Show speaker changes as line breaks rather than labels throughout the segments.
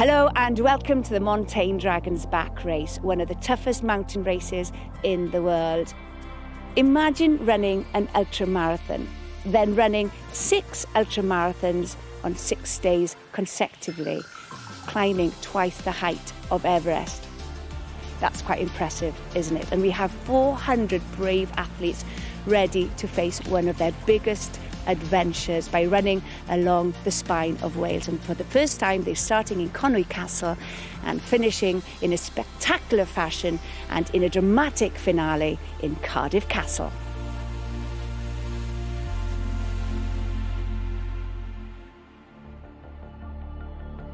Hello and welcome to the Mountain Dragon's Back race, one of the toughest mountain races in the world. Imagine running an ultramarathon, then running 6 ultramarathons on 6 days consecutively, climbing twice the height of Everest. That's quite impressive, isn't it? And we have 400 brave athletes ready to face one of their biggest adventures by running along the spine of Wales. And for the first time, they're starting in Conwy Castle and finishing in a spectacular fashion and in a dramatic finale in Cardiff Castle.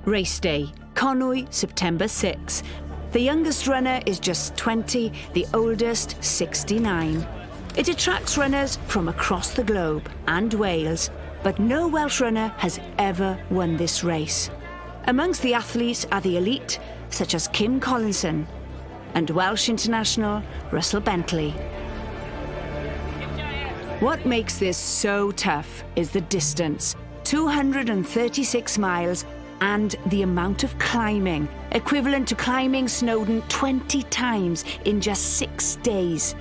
Race day, Conwy, September 6. The youngest runner is just 20, the oldest 69. It attracts runners from across the globe and Wales, but no Welsh runner has ever won this race. Amongst the athletes are the elite, such as Kim Collinson, and Welsh international Russell Bentley. What makes this so tough is the distance, 236 miles, and the amount of climbing, equivalent to climbing Snowdon 20 times in just 6 days.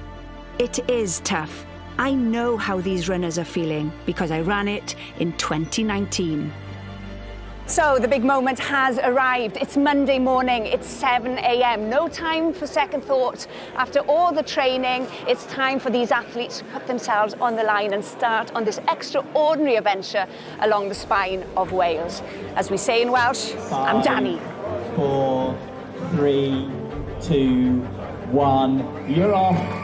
It is tough. I know how these runners are feeling because I ran it in 2019. So the big moment has arrived. It's Monday morning, it's 7 a.m. No time for second thought. After all the training, it's time for these athletes to put themselves on the line and start on this extraordinary adventure along the spine of Wales. As we say in Welsh, I'm Danny.
4, 3, 2, 1, you're off.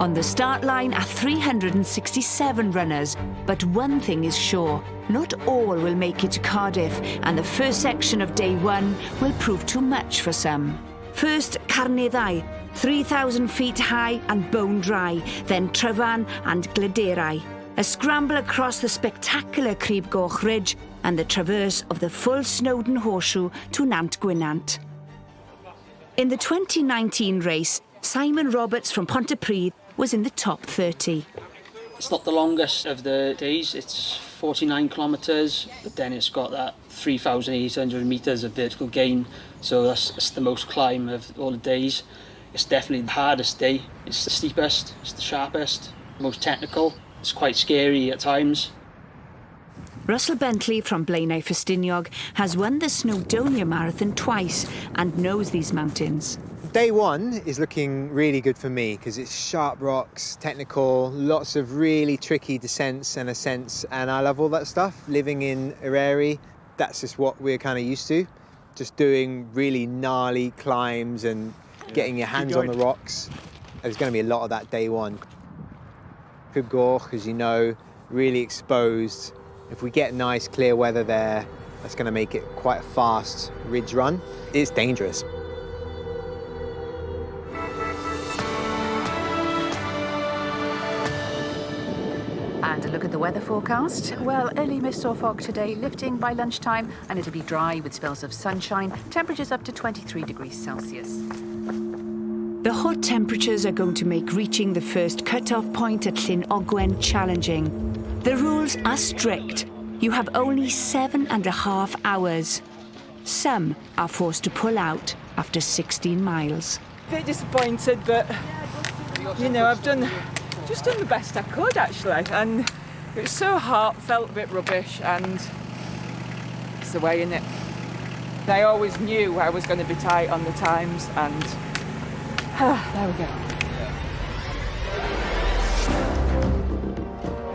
On the start line are 367 runners, but one thing is sure, not all will make it to Cardiff, and the first section of day 1 will prove too much for some. First, Carneddau, 3,000 feet high and bone dry, then Tryfan and Glyderau. A scramble across the spectacular Crib Goch Ridge and the traverse of the full Snowdon Horseshoe to Nant Gwynant. In the 2019 race, Simon Roberts from Pontypridd was in the top 30.
It's not the longest of the days, it's 49 kilometres, but then it's got that 3,800 metres of vertical gain, so that's the most climb of all the days. It's definitely the hardest day, it's the steepest, it's the sharpest, most technical. It's quite scary at times.
Russell Bentley from Blaenau Ffestiniog has won the Snowdonia Marathon twice and knows these mountains.
Day 1 is looking really good for me because it's sharp rocks, technical, lots of really tricky descents and ascents, and I love all that stuff. Living in Eryri, that's just what we're kind of used to. Just doing really gnarly climbs and getting your hands on the rocks. There's going to be a lot of that day 1. Crib Goch, as you know, really exposed. If we get nice clear weather there, that's going to make it quite a fast ridge run. It's dangerous.
And a look at the weather forecast. Well, early mist or fog today, lifting by lunchtime, and it'll be dry with spells of sunshine. Temperatures up to 23 degrees Celsius.
The hot temperatures are going to make reaching the first cut-off point at Llyn Ogwen challenging. The rules are strict. You have only 7.5 hours. Some are forced to pull out after 16 miles.
A bit disappointed, but you know, I've just done the best I could actually, and it was so hot, felt a bit rubbish, and it's the way, innit? I always knew I was going to be tight on the times, and there we go.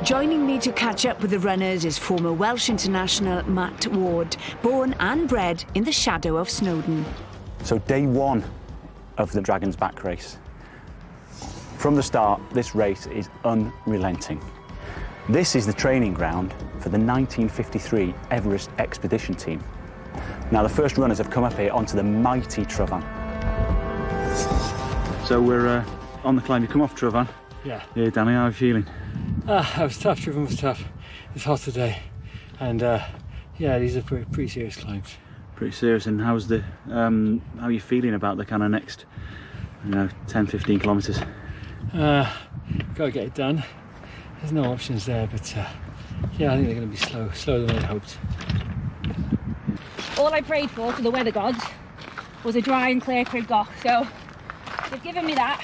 Joining me to catch up with the runners is former Welsh international Matt Ward, born and bred in the shadow of Snowdon.
So day 1 of the Dragon's Back race. From the start, this race is unrelenting. This is the training ground for the 1953 Everest expedition team. Now, the first runners have come up here onto the mighty Tryfan. So we're on the climb. You come off Tryfan.
Yeah.
Yeah, Danny, how are you feeling?
It was tough. Tryfan was tough. It's hot today, and yeah, these are pretty serious climbs.
Pretty serious. And how's the how are you feeling about the kind of next 10, 15 kilometres.
Gotta get it done. There's no options there, but yeah, I think they're going to be slower than I hoped.
All I prayed for the weather gods was a dry and clear Crib Goch, so they've given me that,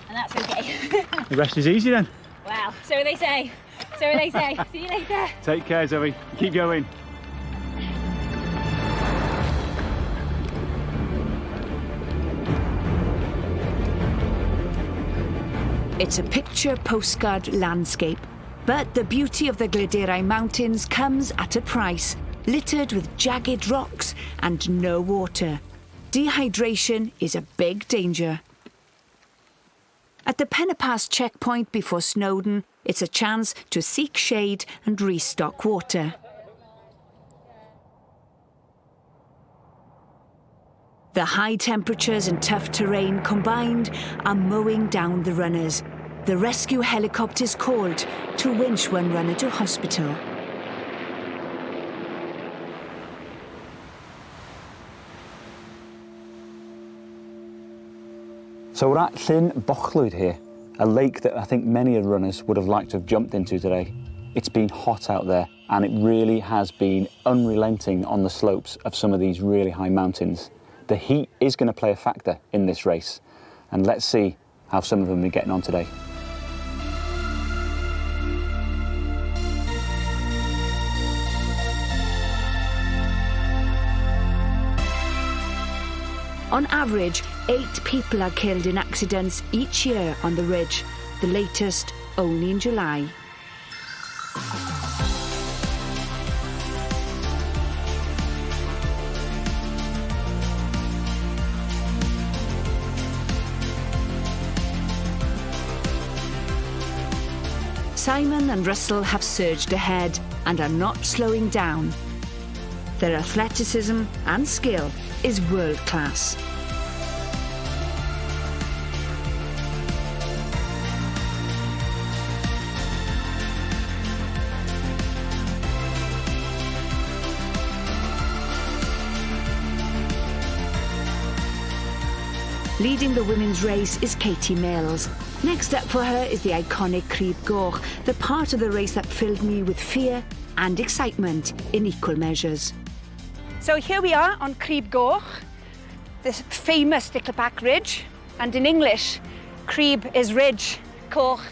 and that's okay.
The rest is easy then.
Well, so they say. So they say. See you later.
Take care, Zoe. Keep going.
It's a picture postcard landscape, but the beauty of the Glyderau Mountains comes at a price, littered with jagged rocks and no water. Dehydration is a big danger. At the Pennepass checkpoint before Snowdon, it's a chance to seek shade and restock water. The high temperatures and tough terrain combined are mowing down the runners. The rescue helicopters called to winch one runner to hospital.
So we're at Llyn Bochlwyd here, a lake that I think many runners would have liked to have jumped into today. It's been hot out there, and it really has been unrelenting on the slopes of some of these really high mountains. The heat is going to play a factor in this race, and let's see how some of them are getting on today.
On average, 8 people are killed in accidents each year on the ridge, the latest only in July. Simon and Russell have surged ahead and are not slowing down. Their athleticism and skill is world class. Leading the women's race is Katie Mills. Next up for her is the iconic Crib Goch, the part of the race that filled me with fear and excitement in equal measures.
So here we are on Crib Goch, this famous Stickleback Ridge. And in English, Crib is ridge, Goch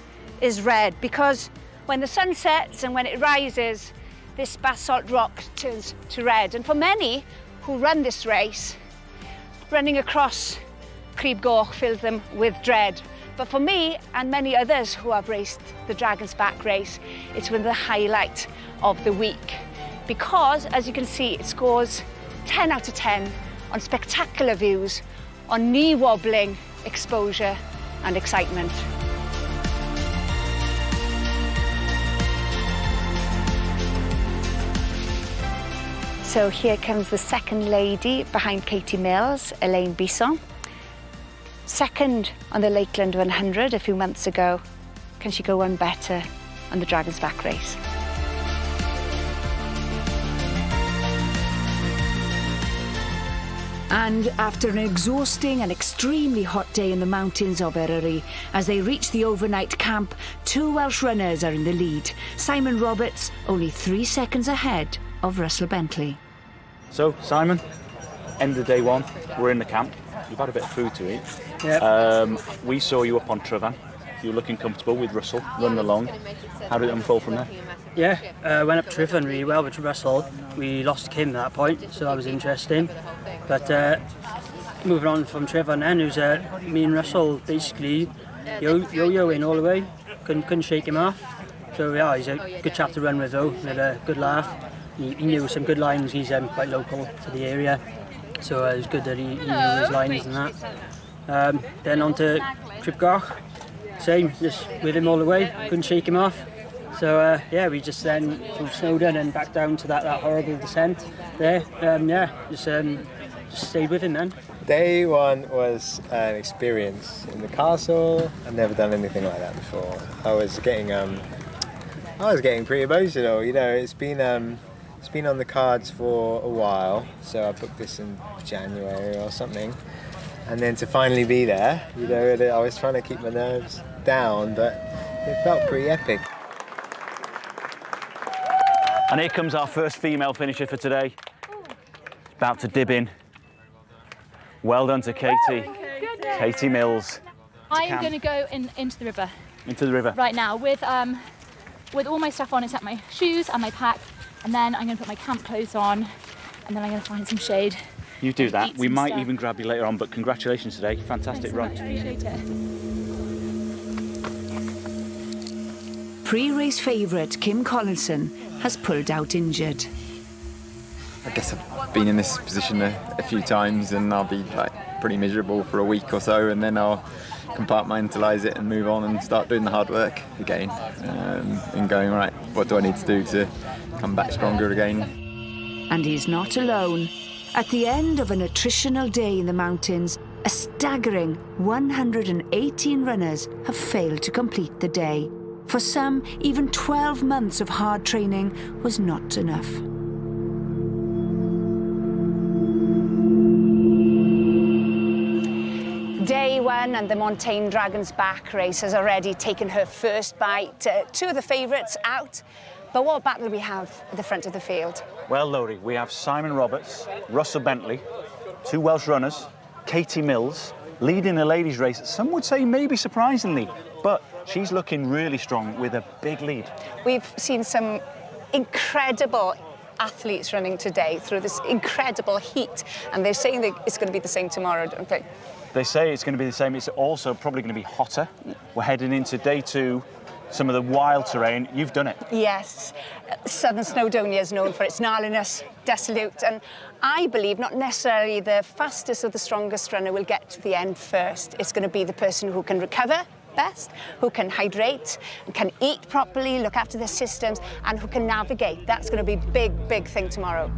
is red, because when the sun sets and when it rises, this basalt rock turns to red. And for many who run this race, running across Crib Goch fills them with dread. But for me and many others who have raced the Dragon's Back race, it's been the highlight of the week. Because, as you can see, it scores 10 out of 10 on spectacular views, on knee-wobbling exposure and excitement. So here comes the second lady behind Katie Mills, Elaine Bisson. Second on the Lakeland 100 a few months ago. Can she go one better on the Dragon's Back race?
And after an exhausting and extremely hot day in the mountains of Eryri, as they reach the overnight camp, 2 Welsh runners are in the lead. Simon Roberts only 3 seconds ahead of Russell Bentley.
So, Simon, end of day one, we're in the camp. You've had a bit of food to eat.
Yep.
We saw you up on Tryfan. You were looking comfortable with Russell, running along. How did it unfold from there?
Yeah, went up Tryfan really well with Russell. We lost Kim at that point, so that was interesting. But moving on from Tryfan then, it was me and Russell basically yo-yoing all the way. Couldn't shake him off. So yeah, he's a good chap to run with though. We had a good laugh. He knew some good lines. He's quite local to the area. So it was good that he knew his lines and that. Then on to Crib Goch, same, just with him all the way, couldn't shake him off. So yeah, we just then from Snowdon and back down to that horrible descent there. Just stayed with him then.
Day one was an experience in the castle. I've never done anything like that before. I was getting pretty emotional. You know, it's been on the cards for a while, so I booked this in January or something. And then to finally be there, you know, I was trying to keep my nerves down, but it felt pretty epic.
And here comes our first female finisher for today. About to dib in. Well done to Katie. Katie Mills.
I'm going to go into the river.
Into the river.
Right now with all my stuff on, except my shoes and my pack, and then I'm going to put my camp clothes on, and then I'm going to find some shade.
You do that. We might
stuff.
even grab you later on, but congratulations today. Fantastic run.
Thanks so much. Appreciate it.
Pre-race favourite Kim Collinson has pulled out injured.
I guess I've been in this position a few times, and I'll be like pretty miserable for a week or so, and then I'll compartmentalise it and move on and start doing the hard work again, and going, right, what do I need to do to come back stronger again?
And he's not alone. At the end of an attritional day in the mountains, a staggering 118 runners have failed to complete the day. For some, even 12 months of hard training was not enough.
Day one and the Montaigne Dragon's Back race has already taken her first bite. Two of the favourites out. But what battle do we have at the front of the field?
Well, Laurie, we have Simon Roberts, Russell Bentley, two Welsh runners, Katie Mills, leading the ladies' race. Some would say maybe surprisingly, but she's looking really strong with a big lead.
We've seen some incredible athletes running today through this incredible heat, and they're saying that it's going to be the same tomorrow, don't they?
They say it's going to be the same. It's also probably going to be hotter. We're heading into day two, some of the wild terrain. You've done it.
Yes. Southern Snowdonia is known for its gnarliness, desolate, and I believe not necessarily the fastest or the strongest runner will get to the end first. It's going to be the person who can recover best, who can hydrate, can eat properly, look after their systems, and who can navigate. That's going to be a big, big thing tomorrow.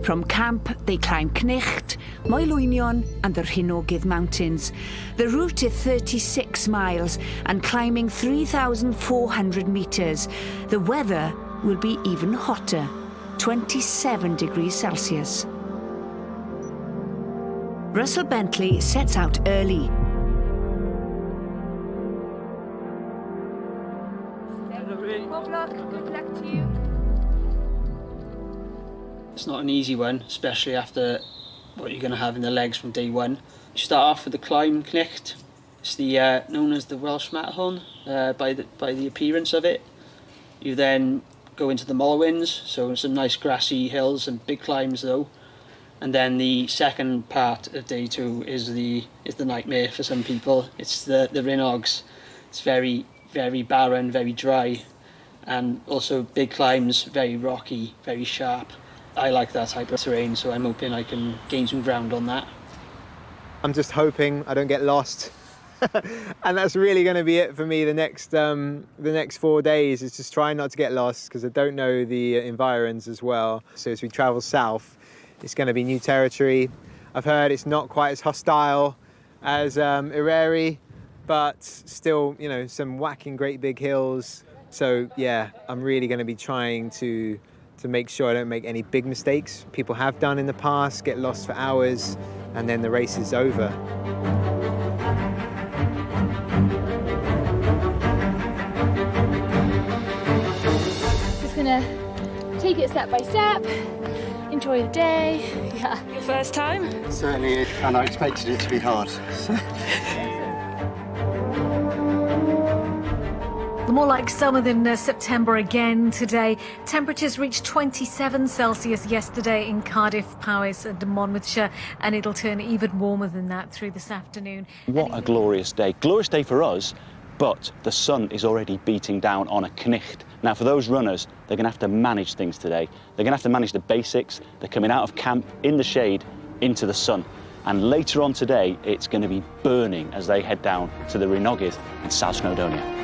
From camp, they climb Cnicht, Moelwynion and the Rhinogydd Mountains. The route is 36 miles and climbing 3,400 metres. The weather will be even hotter, 27 degrees Celsius. Russell Bentley sets out early.
Good luck to you.
It's not an easy one, especially after what you're going to have in the legs from day one. You start off with the climb Cnicht. It's the known as the Welsh Matterhorn by the appearance of it. You then go into the Moelwyns, so some nice grassy hills and big climbs though. And then the second part of day two is the nightmare for some people. It's the Rhinogs. It's very, very barren, very dry, and also big climbs, very rocky, very sharp. I like that type of terrain, so I'm hoping I can gain some ground on that.
I'm just hoping I don't get lost. And that's really going to be it for me the next 4 days, is just trying not to get lost, because I don't know the environs as well. So as we travel south, it's going to be new territory. I've heard it's not quite as hostile as Ireri, but still, you know, some whacking great big hills. So yeah, I'm really going to be trying to make sure I don't make any big mistakes people have done in the past, get lost for hours, and then the race is over.
Just gonna take it step by step, enjoy the day. Yeah.
Your first time?
Certainly, and I expected it to be hard.
More like summer than September again today. Temperatures reached 27 Celsius yesterday in Cardiff, Powys and Monmouthshire, and it'll turn even warmer than that through this afternoon.
What a glorious day. Glorious day for us, but the sun is already beating down on a Cnicht. Now, for those runners, they're going to have to manage things today. They're going to have to manage the basics. They're coming out of camp in the shade into the sun. And later on today, it's going to be burning as they head down to the Rhinogydd in South Snowdonia.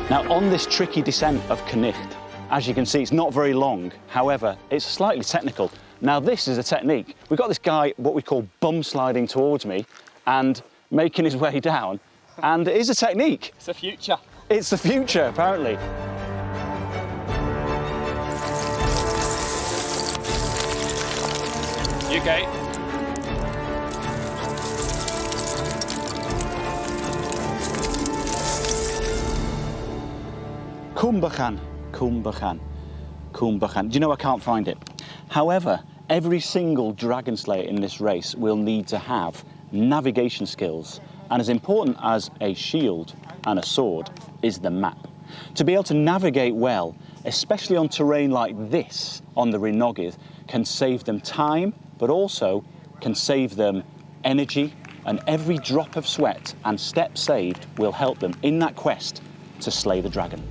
Now, on this tricky descent of Canicht, as you can see, it's not very long. However, it's slightly technical. Now, this is a technique. We've got this guy, what we call bum sliding towards me and making his way down. And it is a technique.
It's the future.
It's the future, apparently.
You okay?
Kumbachan, Kumbachan, Kumbachan. Do you know I can't find it? However, every single dragon slayer in this race will need to have navigation skills, and as important as a shield and a sword is the map. To be able to navigate well, especially on terrain like this on the Rhinogydd, can save them time, but also can save them energy, and every drop of sweat and step saved will help them in that quest to slay the dragon.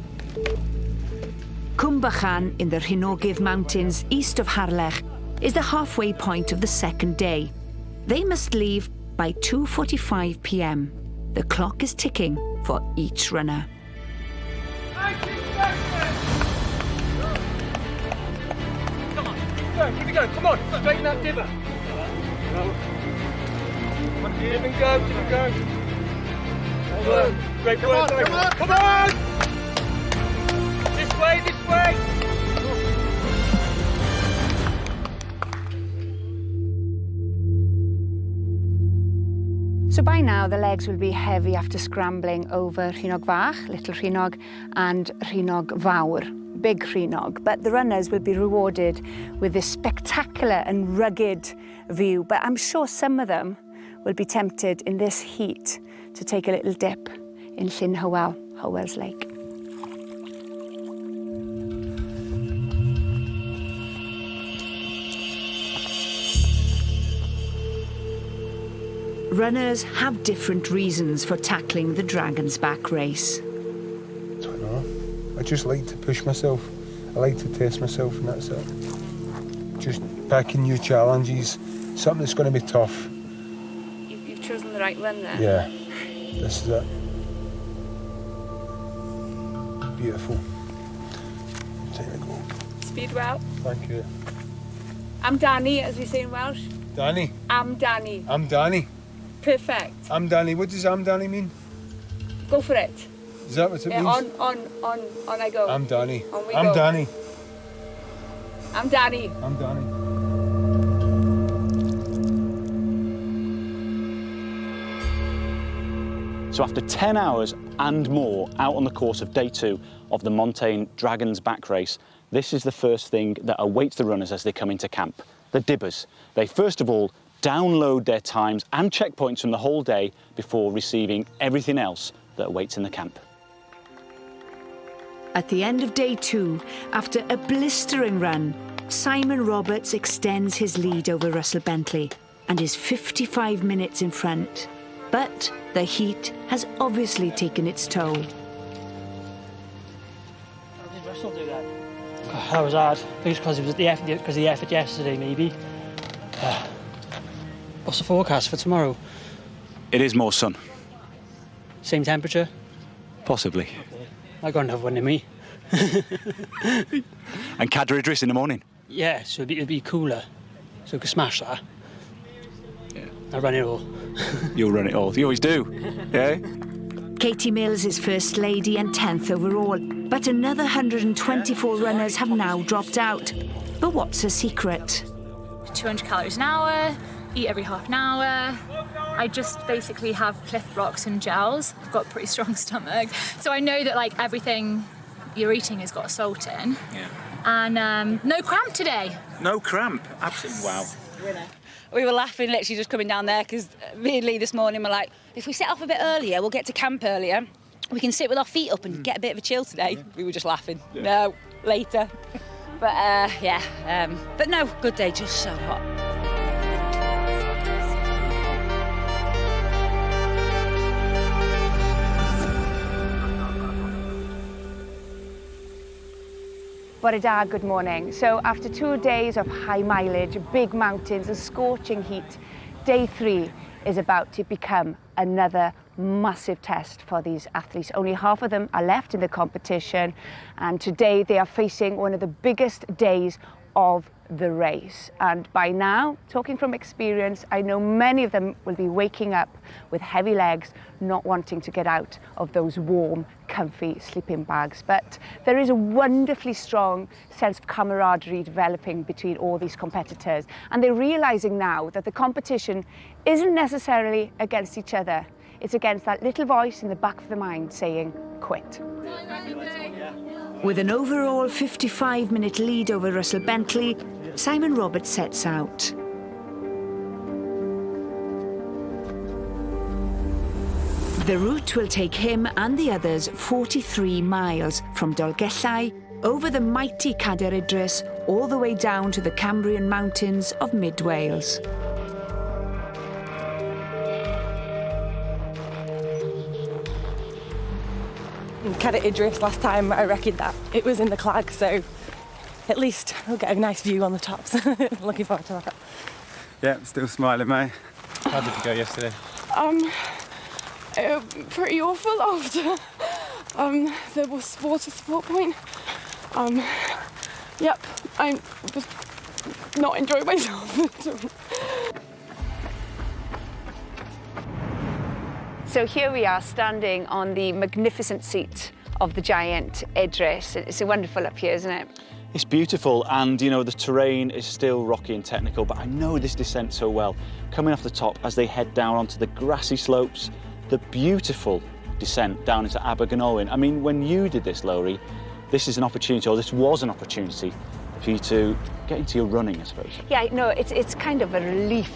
Kumbachan in the Rhinogydd Mountains east of Harlech is the halfway point of the second day. They must leave by 2:45 p.m. The clock is ticking for each runner.
Come on, keep it going, come on, straighten that diver. Dip and go, dip and go. Great work, come on! This way, this way!
So by now the legs will be heavy after scrambling over Rhinog Fach, Little Rhinog, and Rhinog Fawr, Big Rhinog. But the runners will be rewarded with this spectacular and rugged view. But I'm sure some of them will be tempted in this heat to take a little dip in Llyn Hywel, Hywel's Lake.
Runners have different reasons for tackling the Dragon's Back race.
I don't know. I just like to push myself. I like to test myself, and that's it. Just picking new challenges, something that's going to be tough.
You've chosen the right run there.
Yeah, this is it. Beautiful. Time to go.
Speed well.
Thank you.
I'm Danny, as we say in Welsh.
Danny.
I'm Danny.
I'm Danny.
Perfect.
I'm Danny. What does I'm Danny mean?
Go for it.
Is that what it means?
On I go.
I'm Danny.
On we
I'm
go.
Danny.
I'm Danny.
I'm Danny.
So after 10 hours and more out on the course of day 2 of the Montane Dragon's Back race, this is the first thing that awaits the runners as they come into camp, the dibbers. They first of all download their times and checkpoints from the whole day before receiving everything else that awaits in the camp.
At the end of day 2, after a blistering run, Simon Roberts extends his lead over Russell Bentley and is 55 minutes in front. But the heat has obviously taken its toll.
How did Russell do that? That was hard. I think it's because it was the effort yesterday, maybe. What's the forecast for tomorrow?
It is more sun.
Same temperature?
Possibly.
Okay. I got another one in me.
And Cadder Idris in the morning.
Yeah, so it'd be cooler. So we could smash that.
Yeah.
I'll run it all.
You'll run it all. You always do. Yeah?
Katie Mills is first lady and 10th overall, but another 124 runners have now dropped out. But what's her secret?
200 calories an hour, eat every half an hour. I just basically have Cliff Rocks and gels. I've got a pretty strong stomach. So I know that like everything you're eating has got salt in.
Yeah.
And no cramp today.
No cramp. Absolutely. Wow.
We were laughing literally just coming down there because me and Lee this morning were like, if we set off a bit earlier, we'll get to camp earlier. We can sit with our feet up and get a bit of a chill today. We were just laughing. Yeah. No, later. But but no, good day, just so hot.
Bore da, good morning. So after 2 days of high mileage, big mountains and scorching heat, day 3
is about to become another massive test for these athletes. Only half of them are left in the competition, and today they are facing one of the biggest days of the race. And by now, talking from experience, I know many of them will be waking up with heavy legs, not wanting to get out of those warm, comfy sleeping bags. But there is a wonderfully strong sense of camaraderie developing between all these competitors, and they're realizing now that the competition isn't necessarily against each other. It's against that little voice in the back of the mind saying, quit. With an overall 55-minute lead over Russell Bentley, Simon Roberts sets out. The route will take him and the others 43 miles from Dolgellau, over the mighty Cadair Idris, all the way down to the Cambrian mountains of mid-Wales.
Cadair Idris last time I reckoned that it was in the Clag, so at least we'll get a nice view on the tops. Looking forward to that.
Yeah, still smiling, mate. How did you go yesterday?
Pretty awful after the water support point. Yep, I was not enjoying myself at all.
So here we are standing on the magnificent seat of the giant Idris. It's wonderful up here, isn't it?
It's beautiful, and you know the terrain is still rocky and technical, but I know this descent so well. Coming off the top as they head down onto the grassy slopes, the beautiful descent down into Abergynolwyn. I mean, when you did this, Lowry, this is an opportunity, or this was an opportunity for you to get into your running, I suppose.
Yeah, no, it's kind of a relief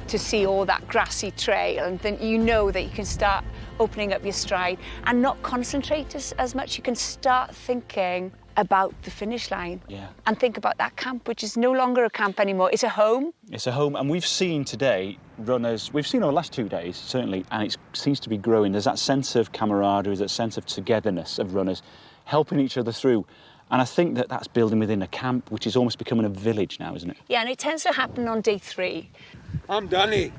to see all that grassy trail, and then you know that you can start opening up your stride and not concentrate as much. You can start thinking about the finish line, and think about that camp, which is no longer a camp anymore. It's a home.
It's a home, and we've seen today runners, we've seen over the last 2 days, certainly, and it seems to be growing. There's that sense of camaraderie, that sense of togetherness of runners, helping each other through. And I think that that's building within a camp, which is almost becoming a village now, isn't it?
Yeah, and it tends to happen on day 3.
I'm Danny.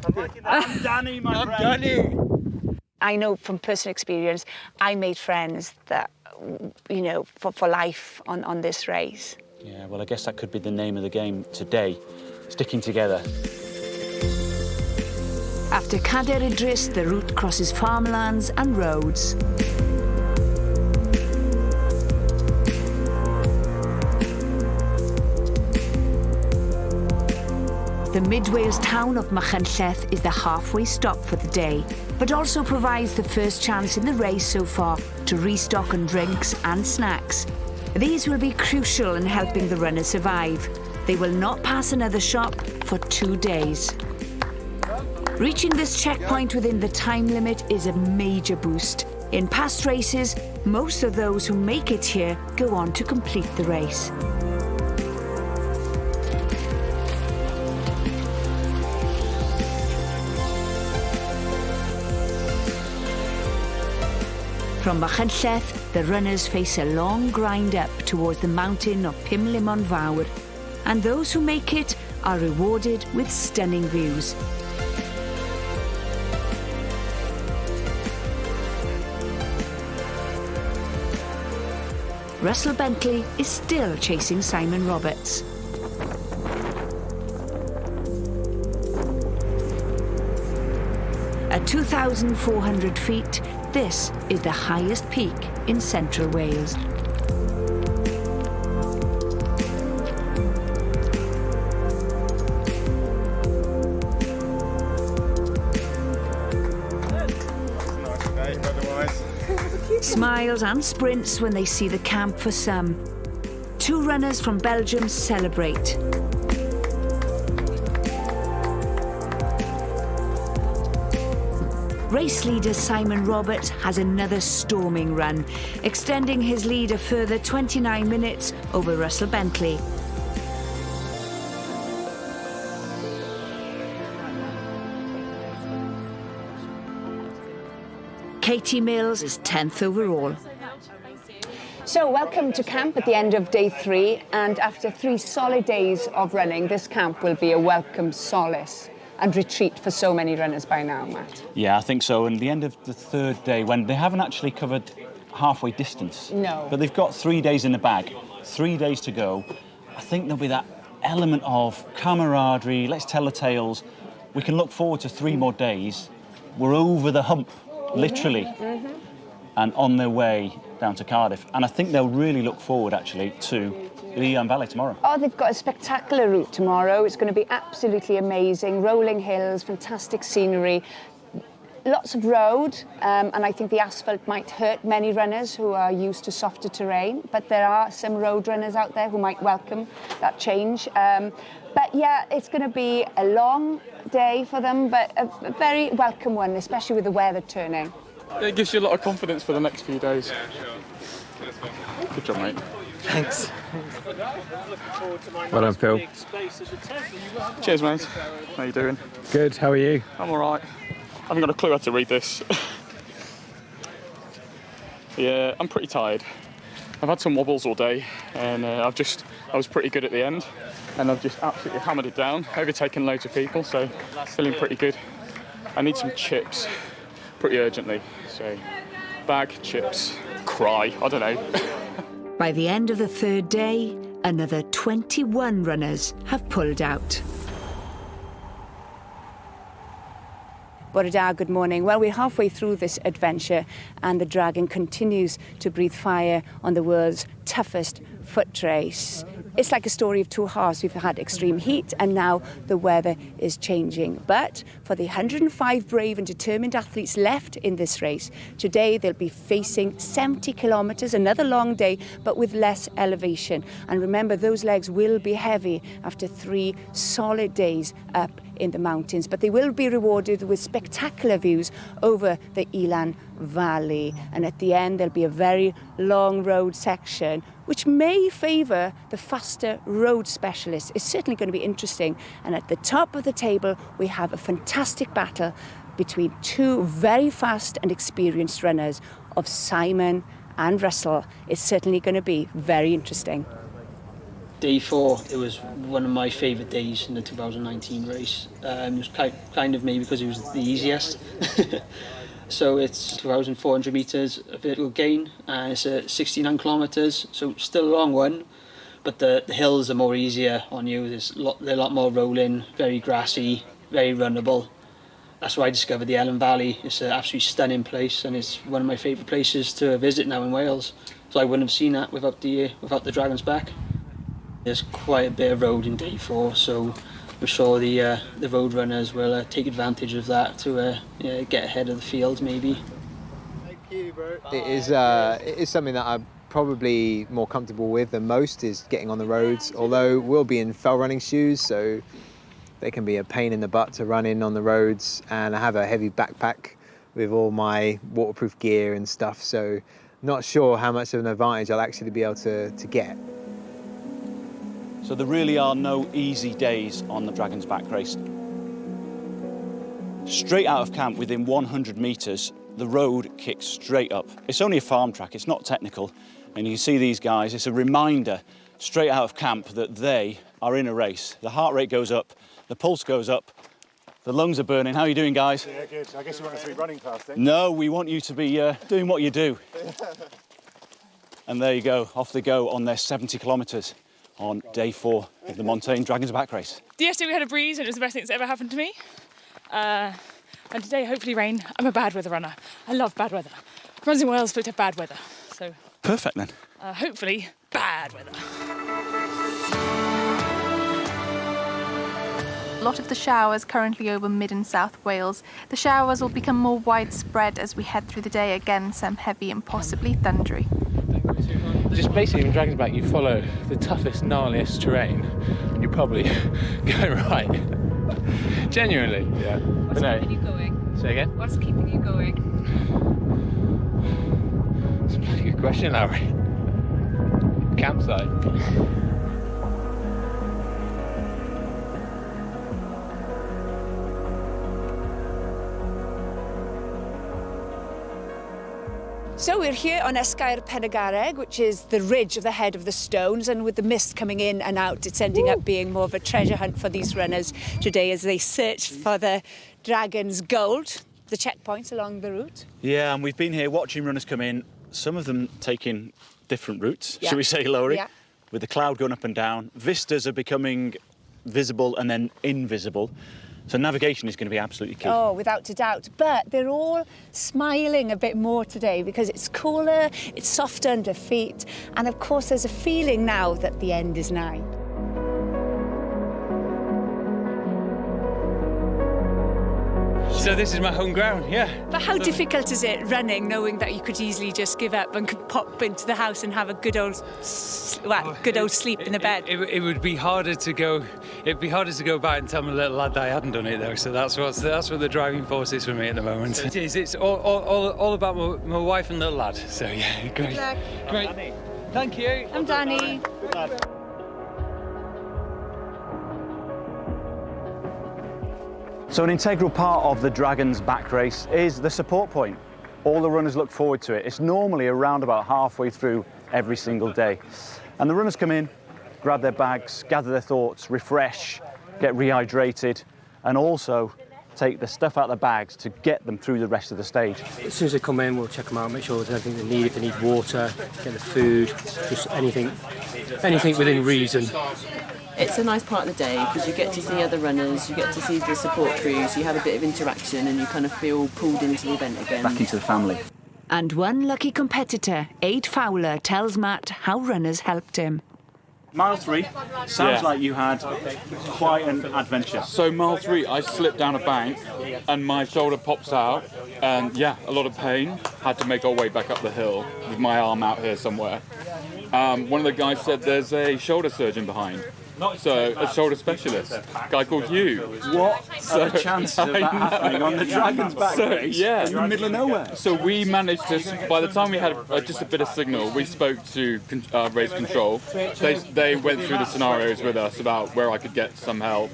I'm Danny, my friend.
I'm Danny.
I know from personal experience, I made friends that, you know, for life on this race.
Yeah, well, I guess that could be the name of the game today, sticking together.
After Cadair Idris, the route crosses farmlands and roads. The mid-Wales town of Machynlleth is the halfway stop for the day, but also provides the first chance in the race so far to restock on drinks and snacks. These will be crucial in helping the runners survive. They will not pass another shop for 2 days. Reaching this checkpoint within the time limit is a major boost. In past races, most of those who make it here go on to complete the race. From Machynlleth, the runners face a long grind up towards the mountain of Pumlummon Fawr, and those who make it are rewarded with stunning views. Russell Bentley is still chasing Simon Roberts. At 2,400 feet, this is the highest peak in central Wales. Smiles and sprints when they see the camp for some. 2 runners from Belgium celebrate. Race leader Simon Roberts has another storming run, extending his lead a further 29 minutes over Russell Bentley. Katie Mills is 10th overall. So welcome to camp at the end of day 3, and after 3 solid days of running, this camp will be a welcome solace. and retreat for so many runners by now, Matt.
Yeah, I think so. And the end of the third day, when they haven't actually covered halfway distance.
No.
But they've got 3 days in the bag, 3 days to go. I think there'll be that element of camaraderie, let's tell the tales. We can look forward to 3 more days. We're over the hump, literally, and on their way down to Cardiff. And I think they'll really look forward, actually, to the Elan Valley tomorrow.
Oh, they've got a spectacular route tomorrow. It's going to be absolutely amazing. Rolling hills, fantastic scenery, lots of road, and I think the asphalt might hurt many runners who are used to softer terrain, but there are some road runners out there who might welcome that change. But yeah, it's going to be a long day for them, but a very welcome one, especially with the weather turning.
It gives you a lot of confidence for the next few days. Good job, mate.
Thanks. Well done, Phil.
Cheers, mate. How you doing?
Good, how are you?
I'm all right. I haven't got a clue how to read this. Yeah, I'm pretty tired. I've had some wobbles all day, and I was pretty good at the end, and I've just absolutely hammered it down, overtaken loads of people, so feeling pretty good. I need some chips pretty urgently, so bag, chips, cry, I don't know.
By the end of the third day, another 21 runners have pulled out. Bore da, good morning. Well, we're halfway through this adventure and the Dragon continues to breathe fire on the world's toughest foot race. It's like a story of two halves. We've had extreme heat and now the weather is changing. But for the 105 brave and determined athletes left in this race, today they'll be facing 70 kilometres, another long day, but with less elevation. And remember, those legs will be heavy after 3 solid days up in the mountains, but they will be rewarded with spectacular views over the Elan Valley. And at the end, there'll be a very long road section, which may favour the faster road specialists. It's certainly going to be interesting. And at the top of the table, we have a fantastic battle between 2 very fast and experienced runners of Simon and Russell. It's certainly going to be very interesting.
Day 4, it was one of my favourite days in the 2019 race. It was kind of maybe because it was the easiest. So it's 2,400 metres of vertical gain, and it's 69 kilometres, so still a long one, but the hills are more easier on you. They're a lot more rolling, very grassy, very runnable. That's why I discovered the Elan Valley. It's an absolutely stunning place, and it's one of my favourite places to visit now in Wales. So I wouldn't have seen that without the Dragon's Back. There's quite a bit of road in day 4, so I'm sure the road runners will take advantage of that to get ahead of the field, maybe.
Thank you, bro. It is something that I'm probably more comfortable with than most, is getting on the roads. Although we'll be in fell running shoes, so they can be a pain in the butt to run in on the roads. And I have a heavy backpack with all my waterproof gear and stuff, so not sure how much of an advantage I'll actually be able to get.
So there really are no easy days on the Dragon's Back race. Straight out of camp, within 100 metres, the road kicks straight up. It's only a farm track, it's not technical, and you can see these guys. It's a reminder, straight out of camp, that they are in a race. The heart rate goes up, the pulse goes up, the lungs are burning. How are you doing, guys?
Yeah, good. I guess you want us to be running fast, eh?
No, we want you to be doing what you do. And there you go, off they go on their 70 kilometres. On day 4 of the Montane Dragon's Back race.
Yesterday we had a breeze and it was the best thing that's ever happened to me. And today, hopefully rain. I'm a bad weather runner. I love bad weather. Runs in Wales, but to bad weather. So
perfect then.
Hopefully, bad weather.
A lot of the showers currently over mid and south Wales. The showers will become more widespread as we head through the day. Again, some heavy and possibly thundery.
Just basically in Dragon's Back, you follow the toughest, gnarliest terrain, and you probably go right. Genuinely, yeah.
What's keeping you going?
Say again?
What's keeping you going?
It's a pretty good question, Larry. Campsite.
So we're here on Esgair Penygarreg, which is the ridge of the head of the stones, and with the mist coming in and out, it's ending up being more of a treasure hunt for these runners today as they search for the dragon's gold, the checkpoints along the route.
Yeah, and we've been here watching runners come in, some of them taking different routes, shall we say, Laurie?
Yeah.
With the cloud going up and down. Vistas are becoming visible and then invisible. So navigation is going to be absolutely key.
Oh, without a doubt. But they're all smiling a bit more today because it's cooler, it's softer under feet, and of course there's a feeling now that the end is nigh.
So this is my home ground, yeah.
But how difficult is it running, knowing that you could easily just give up and could pop into the house and have a good old sleep in the bed?
It would be harder to go. It'd be harder to go back and tell my little lad that I hadn't done it though. So that's what the driving force is for me at the moment. It is. It's all about my wife and little lad. So yeah, great.
Good luck.
Great. Thank you.
I'm Danny.
Good lad.
So an integral part of the Dragon's Back race is the support point. All the runners look forward to it. It's normally around about halfway through every single day. And the runners come in, grab their bags, gather their thoughts, refresh, get rehydrated, and also take the stuff out of the bags to get them through the rest of the stage.
As soon as they come in, we'll check them out, make sure there's everything they need. If they need water, get the food, just anything within reason.
It's a nice part of the day because you get to see other runners, you get to see the support crews, you have a bit of interaction and you kind of feel pulled into the event again.
Back into the family.
And one lucky competitor, Aid Fowler, tells Matt how runners helped him.
Mile 3, sounds like you had quite an adventure.
So mile 3, I slipped down a bank and my shoulder pops out and yeah, a lot of pain. Had to make our way back up the hill with my arm out here somewhere. One of the guys said there's a shoulder surgeon behind. So, a shoulder specialist, a guy called you.
What are the chances of that happening on the Dragon's Back race?
Yeah.
In the middle of nowhere.
So we managed to, by the time we had just a bit of signal, we spoke to race control. They went through the scenarios with us about where I could get some help.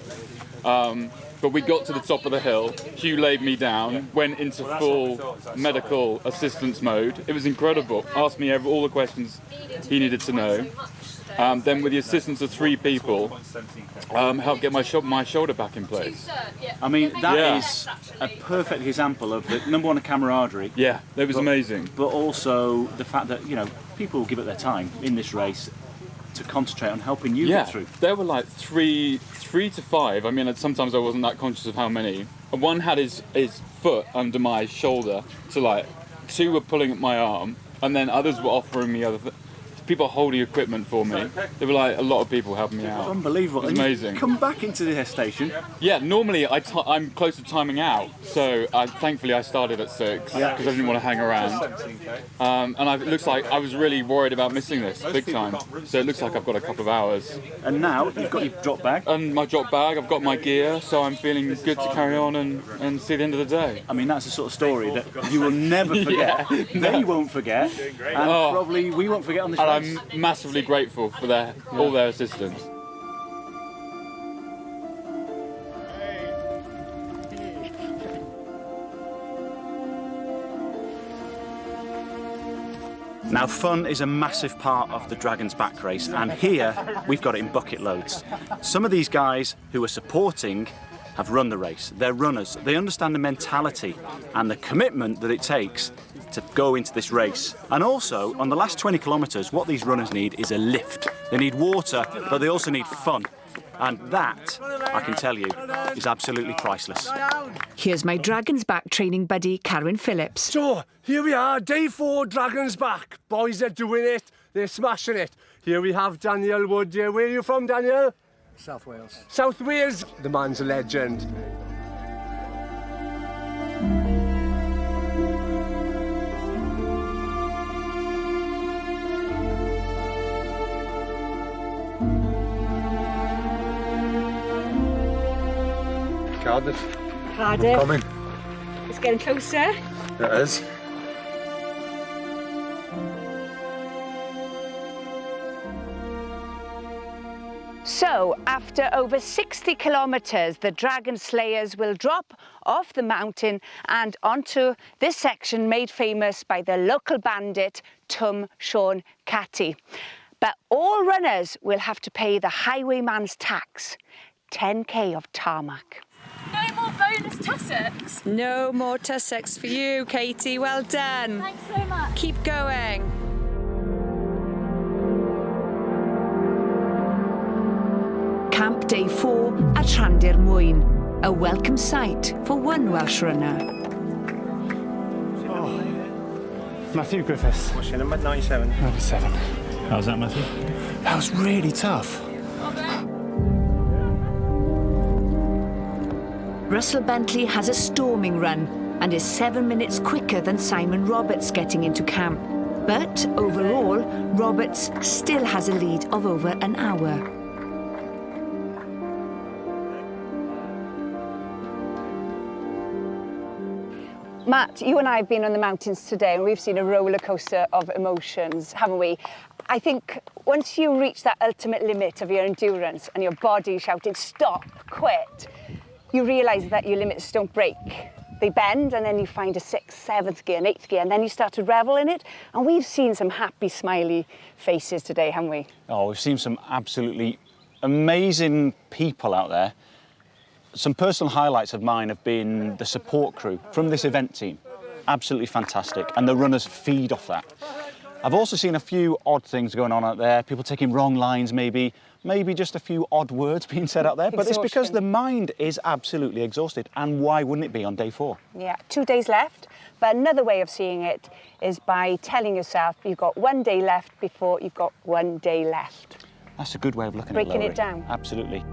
But we got to the top of the hill, Hugh laid me down, went into full medical assistance mode. It was incredible. Asked me all the questions he needed to know. Then with the assistance of 3 people, helped get my shoulder back in place.
I mean, that is a perfect example of the number one, camaraderie.
Yeah, that was amazing.
But also the fact that, you know, people will give up their time in this race to concentrate on helping you get through.
There were like three to 5. I mean, sometimes I wasn't that conscious of how many. And one had his foot under my shoulder, so like 2 were pulling at my arm, and then others were offering me other people holding equipment for me. There were like a lot of people helping me out.
Unbelievable.
It was amazing.
Come back into the station.
Yeah, normally I'm close to timing out, so thankfully I started at 6 because I didn't want to hang around. And it looks like I was really worried about missing this big time. So it looks like I've got a couple of hours.
And now you've got your drop bag.
And my drop bag, I've got my gear, so I'm feeling good to carry on and see the end of the day.
I mean, that's the sort of story that you will never forget. They won't forget, and probably we won't forget on this race.
I'm massively grateful for all their assistance.
Now, fun is a massive part of the Dragon's Back race, and here we've got it in bucket loads. Some of these guys who are supporting have run the race. They're runners. They understand the mentality and the commitment that it takes to go into this race. And also, on the last 20 kilometres, what these runners need is a lift. They need water, but they also need fun. And that, I can tell you, is absolutely priceless.
Here's my Dragon's Back training buddy, Karen Phillips.
So, here we are, day 4, Dragon's Back. Boys are doing it, they're smashing it. Here we have Daniel Wood here. Where are you from, Daniel?
South Wales.
South Wales. The man's a legend. Cardiff.
Coming. It's getting closer.
It is.
So, after over 60 kilometres, the dragon slayers will drop off the mountain and onto this section made famous by the local bandit, Twm Siôn Cati. But all runners will have to pay the highwayman's tax, 10k of tarmac.
No more bonus tussocks.
No more tussocks for you, Katie. Well done.
Thanks so much.
Keep going.
Camp Day 4 at Llandir Mwyn, a welcome sight for one Welsh runner.
Matthew Griffiths.
What's your number? 97.
97.
How's that, Matthew?
That was really tough.
Russell Bentley has a storming run and is 7 minutes quicker than Simon Roberts getting into camp. But overall, Roberts still has a lead of over an hour.
Matt, you and I have been on the mountains today and we've seen a roller coaster of emotions, haven't we? I think once you reach that ultimate limit of your endurance and your body shouting, stop, quit, you realise that your limits don't break. They bend and then you find a 6th, 7th gear, an 8th gear, and then you start to revel in it. And we've seen some happy, smiley faces today, haven't we?
Oh, we've seen some absolutely amazing people out there. Some personal highlights of mine have been the support crew from this event team. Absolutely fantastic, and the runners feed off that. I've also seen a few odd things going on out there, people taking wrong lines maybe just a few odd words being said out there, but it's because the mind is absolutely exhausted, and why wouldn't it be on day 4?
Yeah, 2 days left, but another way of seeing it is by telling yourself you've got 1 day left before you've got 1 day left.
That's a good way of looking at it,
Breaking it down.
Absolutely.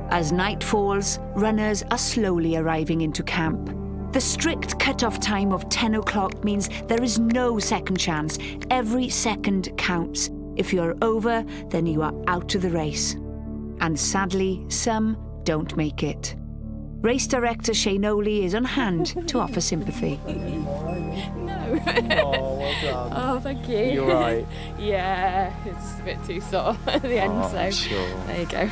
As night falls, runners are slowly arriving into camp. The strict cut-off time of 10 o'clock means there is no second chance. Every second counts. If you're over, then you are out of the race. And sadly, some don't make it. Race director Shane Oley is on hand to offer sympathy.
No.
Oh, well done.
Oh, thank you.
You're right.
Yeah, it's a bit too sore at the end, so
I'm sure.
There you go.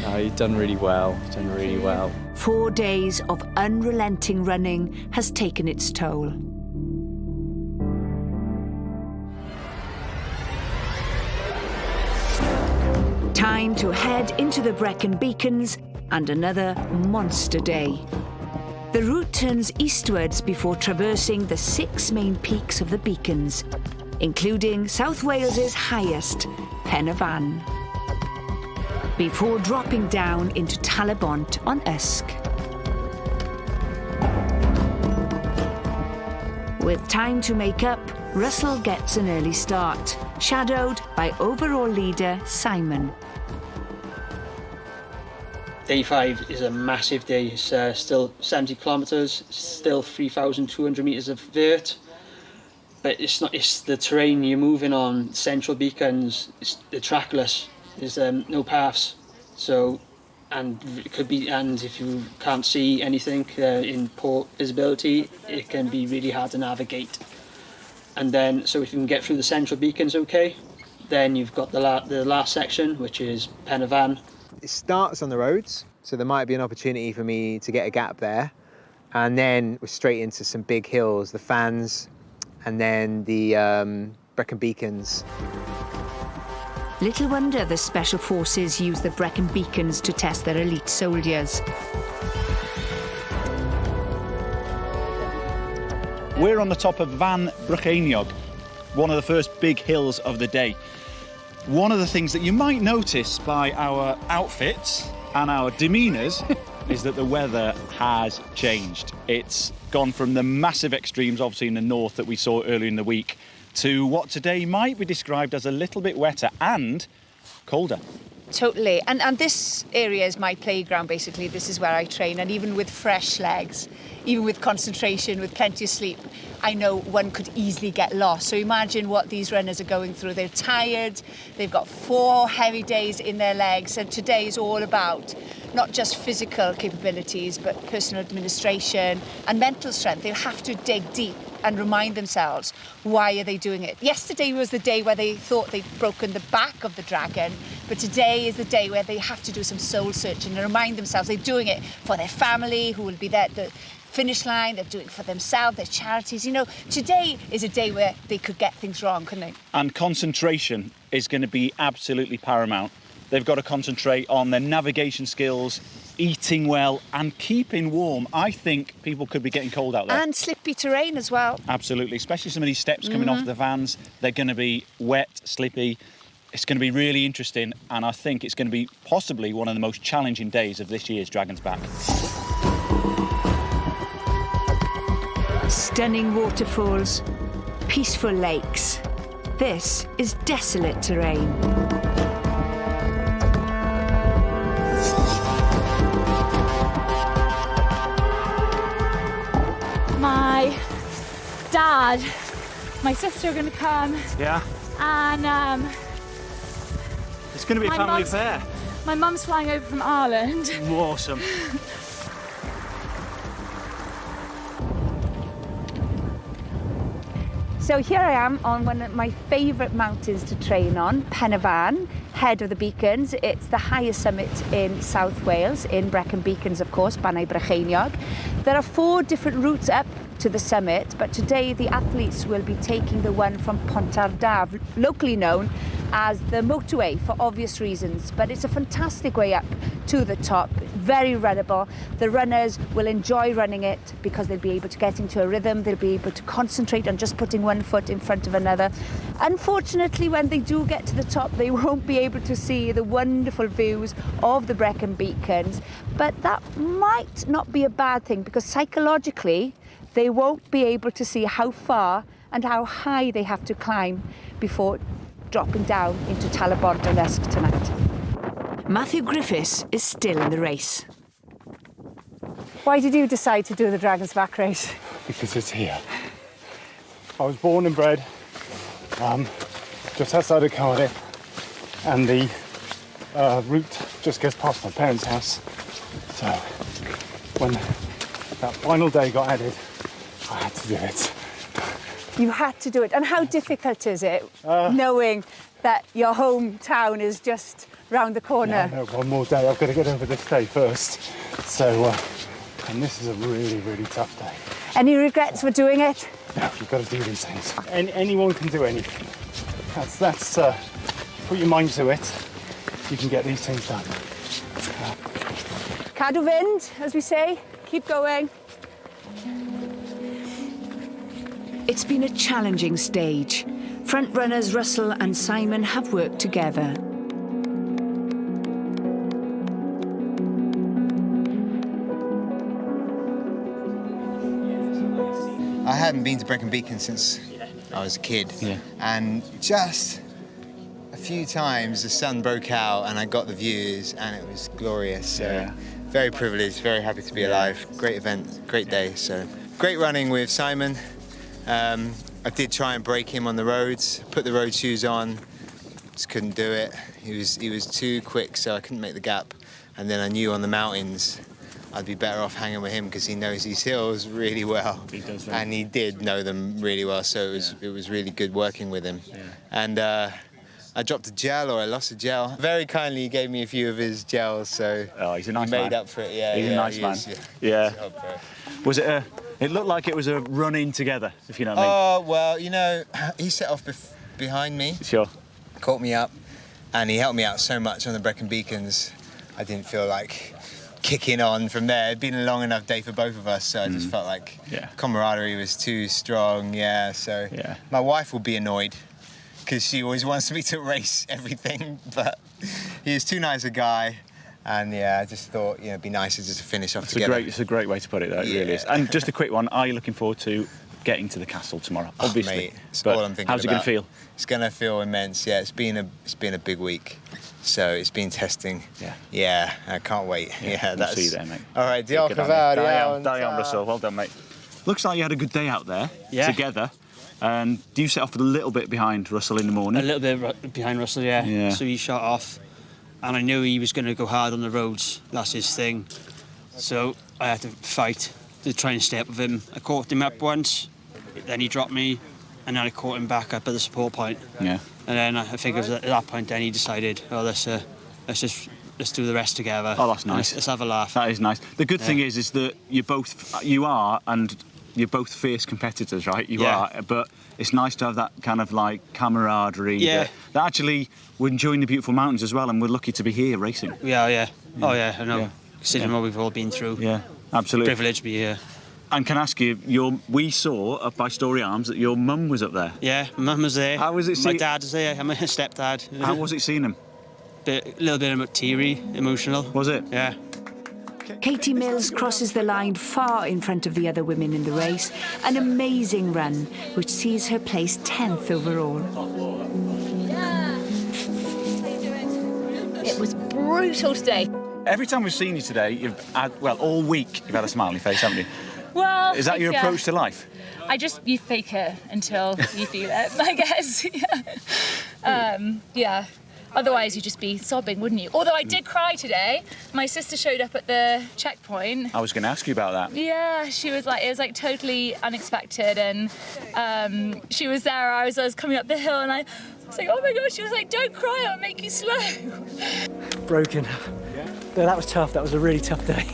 No, you've done really well. You've done really well.
4 days of unrelenting running has taken its toll. Time to head into the Brecon Beacons and another monster day. The route turns eastwards before traversing the 6 main peaks of the Beacons, including South Wales's highest, Pen y Fan, before dropping down into Talabont on Usk. With time to make up, Russell gets an early start, shadowed by overall leader Simon.
Day 5 is a massive day. It's still 70 kilometres, still 3,200 metres of vert. But it's the terrain you're moving on, central beacons, they're trackless. There's no paths. So, and if you can't see anything in poor visibility, it can be really hard to navigate. And then, so if you can get through the central beacons okay, then you've got the last section, which is Pen y Fan.
It starts on the roads, so there might be an opportunity for me to get a gap there. And then we're straight into some big hills, the Fans, and then the Brecon Beacons.
Little wonder the Special Forces use the Brecon Beacons to test their elite soldiers.
We're on the top of Fan Brycheiniog, one of the first big hills of the day. One of the things that you might notice by our outfits and our demeanours is that the weather has changed. It's gone from the massive extremes, obviously in the north, that we saw earlier in the week, to what today might be described as a little bit wetter and colder.
Totally. And this area is my playground, basically. This is where I train. And even with fresh legs, even with concentration, with plenty of sleep, I know one could easily get lost. So imagine what these runners are going through. They're tired. They've got 4 heavy days in their legs. And today is all about not just physical capabilities, but personal administration and mental strength. They'll have to dig deep and remind themselves, why are they doing it? Yesterday was the day where they thought they'd broken the back of the dragon. But today is the day where they have to do some soul searching and remind themselves they're doing it for their family who will be there at the finish line, they're doing it for themselves, their charities. You know, today is a day where they could get things wrong, couldn't they?
And concentration is going to be absolutely paramount. They've got to concentrate on their navigation skills, eating well and keeping warm. I think people could be getting cold out there.
And slippy terrain as well.
Absolutely, especially some of these steps coming off the vans. They're going to be wet, slippy. It's going to be really interesting, and I think it's going to be possibly one of the most challenging days of this year's Dragon's Back.
Stunning waterfalls, peaceful lakes. This is desolate terrain.
My dad, my sister are going to come.
Yeah?
And
It's going to be a family affair.
My mum's flying over from Ireland.
Awesome.
So here I am on one of my favourite mountains to train on, Penavon, head of the Beacons. It's the highest summit in South Wales, in Brecon Beacons, of course, Banau Brycheiniog. There are 4 different routes up to the summit, but today the athletes will be taking the one from Pontardaf, locally known as the motorway for obvious reasons, but it's a fantastic way up to the top, very runnable. The runners will enjoy running it because they'll be able to get into a rhythm, they'll be able to concentrate on just putting one foot in front of another. Unfortunately, when they do get to the top, they won't be able to see the wonderful views of the Brecon Beacons, but that might not be a bad thing because psychologically, they won't be able to see how far and how high they have to climb before dropping down into Talabordalesk tonight.
Matthew Griffiths is still in the race.
Why did you decide to do the Dragon's Back race?
Because it's here. I was born and bred just outside of Cardiff, and the route just goes past my parents' house. So when that final day got added, I had to do it.
You had to do it. And how difficult is it, knowing that your hometown is just round the corner?
No, one more day. I've got to get over this day first. So, and this is a really, really tough day.
Any regrets for doing it?
No, you've got to do these things. Anyone can do anything. That's put your mind to it. You can get these things done.
Cadw fynd, as we say. Keep going.
It's been a challenging stage. Front runners Russell and Simon have worked together.
I hadn't been to Brecon Beacons since I was a kid. Yeah. And just a few times the sun broke out and I got the views and it was glorious. So very privileged, very happy to be alive. Great event, great day. So great running with Simon. I did try and break him on the roads, put the road shoes on, just couldn't do it. He was too quick, so I couldn't make the gap. And then I knew on the mountains I'd be better off hanging with him because he knows these hills really well. He does, right? And he did know them really well, so it was really good working with him. Yeah. And I dropped a gel or I lost a gel. Very kindly he gave me a few of his gels, so
he's a nice
he
man.
made up for it. Yeah,
he's a nice man. Yeah. Was it it looked like it was a run-in together, if you know what I mean.
Oh, well, you know, he set off behind me.
Sure.
Caught me up, and he helped me out so much on the Brecon Beacons. I didn't feel like kicking on from there. It'd been a long enough day for both of us, so I just felt like camaraderie was too strong, so my wife will be annoyed because she always wants me to race everything, but he is too nice a guy. And I just thought, it'd be nicer just to finish off together.
It's a great way to put it, though, it really is. And just a quick one, are you looking forward to getting to the castle tomorrow? Obviously.
Mate, that's all I'm thinking
how's it going to feel?
It's going to feel immense, it's been a big week. So it's been testing. Yeah, I can't wait.
We'll see you there, mate.
All right, diolch yn fawr iawn.
Diolch, Russell, well done, mate. Looks like you had a good day out there together. And do you set off a little bit behind Russell in the morning?
A little bit behind Russell, yeah. So he shot off. And I knew he was going to go hard on the roads. That's his thing. So I had to fight to try and stay up with him. I caught him up once, then he dropped me, and then I caught him back up at the support point.
Yeah.
And then I think it was at that point then he decided, oh, let's do the rest together.
Oh, that's nice.
Let's have a laugh.
That is nice. The good thing is that you're both fierce competitors, right? You are, but it's nice to have that kind of like camaraderie.
Yeah.
That actually we're enjoying the beautiful mountains as well, and we're lucky to be here racing.
Yeah. Oh yeah, I know. Yeah. Considering what we've all been through.
Yeah, absolutely.
Privileged to be here.
And can I ask you, we saw up by Story Arms that your mum was up there.
Yeah, my mum was there.
How was it?
My dad was there. I'm a stepdad.
How was it seeing him?
A little bit teary, emotional.
Was it?
Yeah.
Katie Mills crosses the line far in front of the other women in the race. An amazing run, which sees her place 10th overall.
It was brutal today.
Every time we've seen you today, you've had, well, all week you've had a smiley face, haven't you?
Well,
Is that your approach to life?
You fake it until you feel it, I guess. Yeah. Otherwise, you'd just be sobbing, wouldn't you? Although I did cry today. My sister showed up at the checkpoint.
I was going to ask you about that.
Yeah, she was like, it was like totally unexpected, and she was there. I was coming up the hill, and I was like, oh my God. She was like, don't cry, I'll make you slow.
Broken. No, that was tough. That was a really tough day.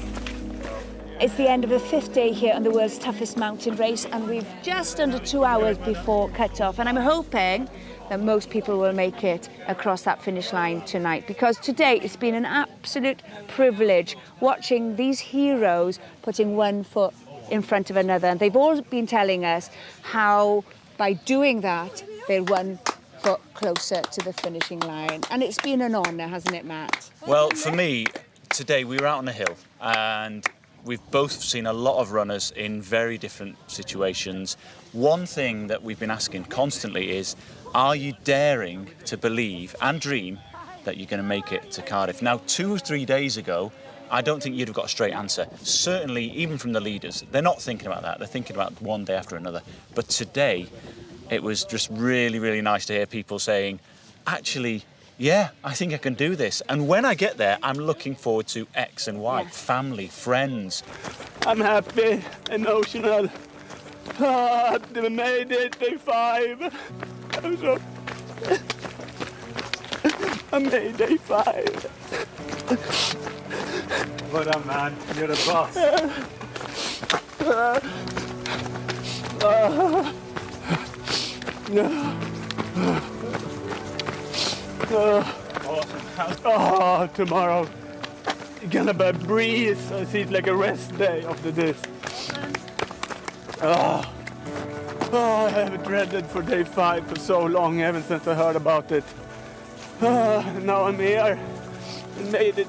It's the end of the 5th day here on the world's toughest mountain race, and we've just under 2 hours before cut-off, and I'm hoping that most people will make it across that finish line tonight, because today it's been an absolute privilege watching these heroes putting one foot in front of another, and they've all been telling us how by doing that they're 1 foot closer to the finishing line, and it's been an honour, hasn't it, Matt?
Well, for me, today we were out on the hill and we've both seen a lot of runners in very different situations. One thing that we've been asking constantly is, are you daring to believe and dream that you're going to make it to Cardiff? Now, 2 or 3 days ago, I don't think you'd have got a straight answer. Certainly, even from the leaders, they're not thinking about that. They're thinking about one day after another. But today, it was just really, really nice to hear people saying, actually, yeah, I think I can do this. And when I get there, I'm looking forward to X and Y, family, friends.
I'm happy, emotional. They made it, day 5. I'm so... I made day 5.
Well done, man. You're the boss.
Tomorrow it's gonna be a breeze. I see it like a rest day after this. I have dreaded for day 5 for so long, ever since I heard about it. Now I'm here and made it.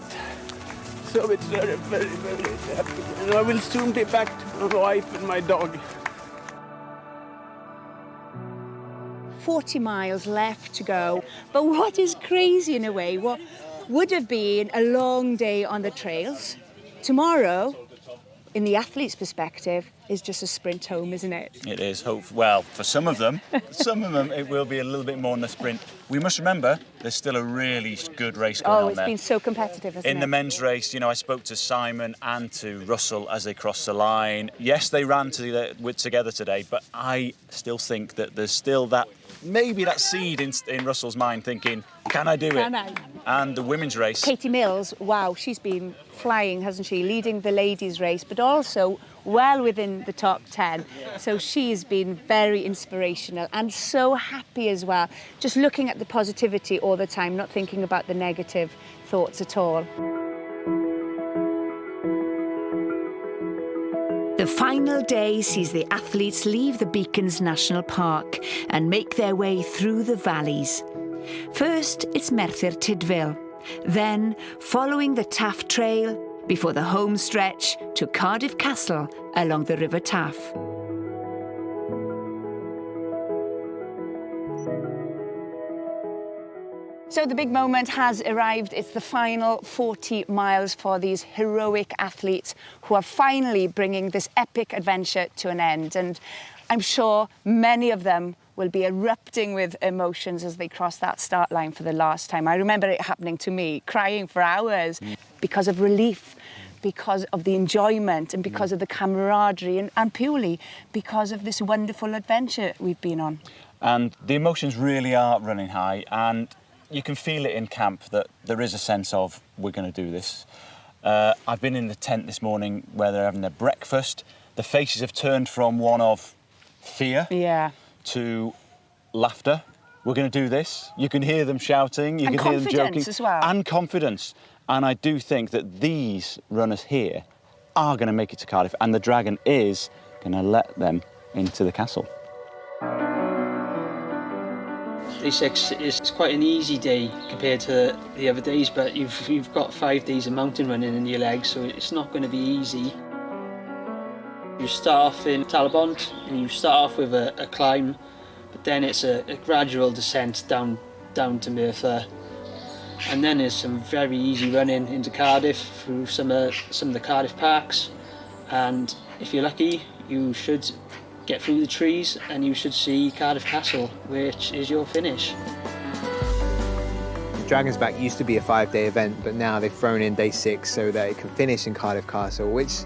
So it's very, very, very happy. And I will soon be back to my wife and my dog.
40 miles left to go, but what is crazy in a way, what would have been a long day on the trails, tomorrow, in the athlete's perspective, is just a sprint home, isn't it?
It is. Well, for some of them, it will be a little bit more than a sprint. We must remember there's still a really good race going on there.
Oh, it's been so competitive, hasn't it?
In the men's race, you know, I spoke to Simon and to Russell as they crossed the line. Yes, they ran together today, but I still think that there's still maybe that seed in Russell's mind thinking, can I do it?
Can I?
And the women's race.
Katie Mills, wow, she's been flying, hasn't she? Leading the ladies' race, but also well within the top 10. So she's been very inspirational and so happy as well. Just looking at the positivity all the time, not thinking about the negative thoughts at all. The final day sees the athletes leave the Beacons National Park and make their way through the valleys. First, it's Merthyr Tydfil. Then, following the Taff Trail, before the home stretch to Cardiff Castle along the River Taff. So the big moment has arrived. It's the final 40 miles for these heroic athletes who are finally bringing this epic adventure to an end. And I'm sure many of them will be erupting with emotions as they cross that start line for the last time. I remember it happening to me, crying for hours because of relief, because of the enjoyment and because of the camaraderie and purely because of this wonderful adventure we've been on.
And the emotions really are running high, and you can feel it in camp that there is a sense of, we're going to do this. I've been in the tent this morning where they're having their breakfast. The faces have turned from one of fear to laughter. We're going to do this. You can hear them shouting, you can hear them joking.
As well.
And confidence. And I do think that these runners here are going to make it to Cardiff, and the Dragon is going to let them into the castle.
Day 6 is quite an easy day compared to the other days, but you've got 5 days of mountain running in your legs, so it's not going to be easy. You start off in Talabont and you start off with a climb, but then it's a gradual descent down to Merthyr, and then there's some very easy running into Cardiff through some of the Cardiff parks, and if you're lucky you should get through the trees and you should see Cardiff Castle, which is your finish.
The Dragon's Back used to be a 5-day event, but now they've thrown in day 6 so that it can finish in Cardiff Castle, which,